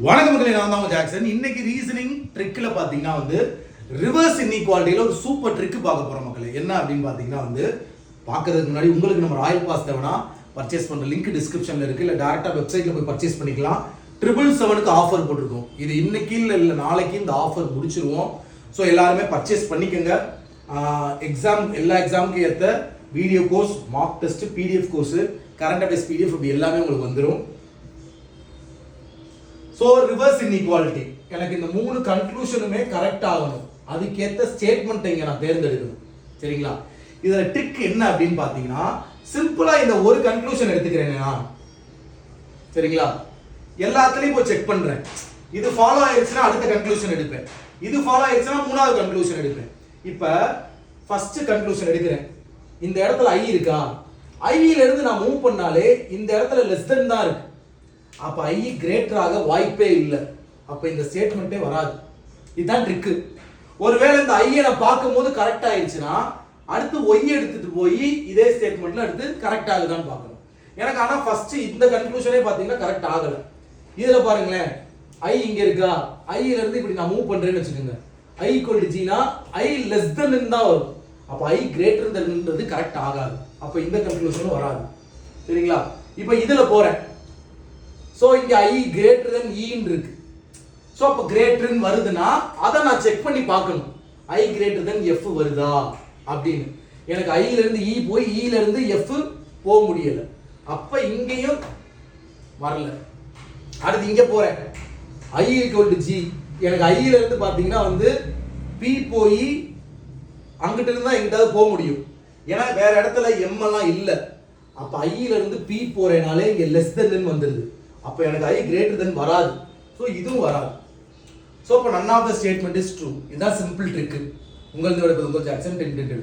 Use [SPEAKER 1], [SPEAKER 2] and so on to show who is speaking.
[SPEAKER 1] வணக்கம் மக்களே, நான் தான் ஜாக்சன். இன்னைக்கு ரீசனிங் ட்ரிக்ல பாத்தீங்கன்னா ரிவர்ஸ் இன்இக்வாலிட்டியில ஒரு சூப்பர் ட்ரிக் பார்க்க போறோம் மக்களே. என்ன அப்படின்னு பாத்தீங்கன்னா பார்க்கறதுக்கு முன்னாடி உங்களுக்கு நம்ம ராயல் பாஸ் தேவைன்னா பர்ச்சேஸ் பண்ற லிங்க் டிஸ்கிரிப்ஷன்ல இருக்கு, இல்ல டைரக்டா வெப்சைட்ல போய் பர்ச்சேஸ் பண்ணிக்கலாம். 777க்கு ஆஃபர் போட்டிருக்கோம். இது இன்னைக்கு இல்ல நாளைக்கு இந்த ஆஃபர் முடிச்சிருவோம். ஸோ எல்லாருமே பர்ச்சேஸ் பண்ணிக்கோங்க. எல்லா எக்ஸாமுக்கு ஏற்ற video course, mark test, PDF course, current affairs PDF இப்படி எல்லாமே உங்களுக்கு வந்துடும். ஸோ ரிவர்ஸ் இன்இக்வாலிட்டி எனக்கு இந்த 3 கன்க்ளூஷனுமே கரெக்ட் ஆகணும். அதுக்கேற்ற ஸ்டேட்மெண்ட் இங்கே நான் தேர்ந்தெடுக்கணும். சரிங்களா? இதில் ட்ரிக் என்ன அப்படின்னு பார்த்தீங்கன்னா, சிம்பிளா இந்த ஒரு கன்க்ளூஷன் எடுத்துக்கிறேன்னா, சரிங்களா, எல்லாத்துலேயும் போய் செக் பண்ணுறேன். இது ஃபாலோ ஆயிடுச்சுன்னா அடுத்த கன்க்ளூஷன் எடுப்பேன். இது ஃபாலோ ஆயிடுச்சுன்னா 3வது கன்க்ளூஷன் எடுப்பேன். இப்போ ஃபர்ஸ்ட் கன்க்ளூஷன் எடுக்கிறேன். இந்த இடத்துல ஐ இருக்கா? ஐல இருந்து நான் மூவ் பண்ணாலே இந்த இடத்துல லெஸ் தென் தான் இருக்கு. அப்ப ஐ கிரேட்டராக வாய்ப்பே இல்லை. அப்ப இந்த ஸ்டேட்மெண்ட்டே வராது. இதுதான் ட்ரிக்கு. ஒருவேளை இந்த ஐயை நான் பார்க்கும்போது கரெக்ட் ஆயிடுச்சுன்னா அடுத்து ஒய் எடுத்துட்டு போய் இதே ஸ்டேட்மெண்ட்ல எடுத்து கரெக்ட் ஆகுதான்னு பார்க்கணும். எனக்கு ஆனா ஃபர்ஸ்ட் இந்த கன்க்ளூஷனே பார்த்தீங்கன்னா கரெக்ட் ஆகல. இதுல பாருங்களேன், ஐ இங்க இருக்கா? ஐல இருந்து இப்படி நான் மூவ் பண்றேன்னு வச்சுக்கோங்க. ஐ ஈக்குவல் டு ஜினா ஐ லெஸ் தென் தான் வரும். அப்ப ஐ கிரேட்டர் தென்ன்றது கரெக்ட் ஆகாது. அப்ப இந்த கன்க்ளூஷனும் வராது. சரிங்களா? இப்போ இதுல போறேன். ஸோ இங்க ஐ கிரேட்டர் தென் ஈன்னு இருக்கு. ஸோ அப்போ கிரேட்டர்னு வருதுன்னா அதை நான் செக் பண்ணி பார்க்கணும். ஐ கிரேட்டர் தென் எஃப் வருதா அப்படின்னு. எனக்கு ஐல இருந்து இ போய் ஈல இருந்து எஃப் போக முடியல. அப்ப இங்கேயும் வரல. அடுத்து இங்க போறேன். I equal to G. எனக்கு ஐல இருந்து பாத்தீங்கன்னா பி போய் அங்கிட்ட இருந்து தான் எங்கிட்டாவது போக முடியும். ஏன்னா வேற இடத்துல எம் எல்லாம் இல்லை. அப்ப ஐல இருந்து பி போறேனாலே இங்க லெஸ் தென் வந்துருது. அப்ப எனக்கு ஐ கிரேட்டர் தென் வராது. ஸோ இதுவும் வராது. ஸோ இப்போ none of the statement is true. இதுதான் சிம்பிள் ட்ரிக். உங்களது ஜாக்சன் 10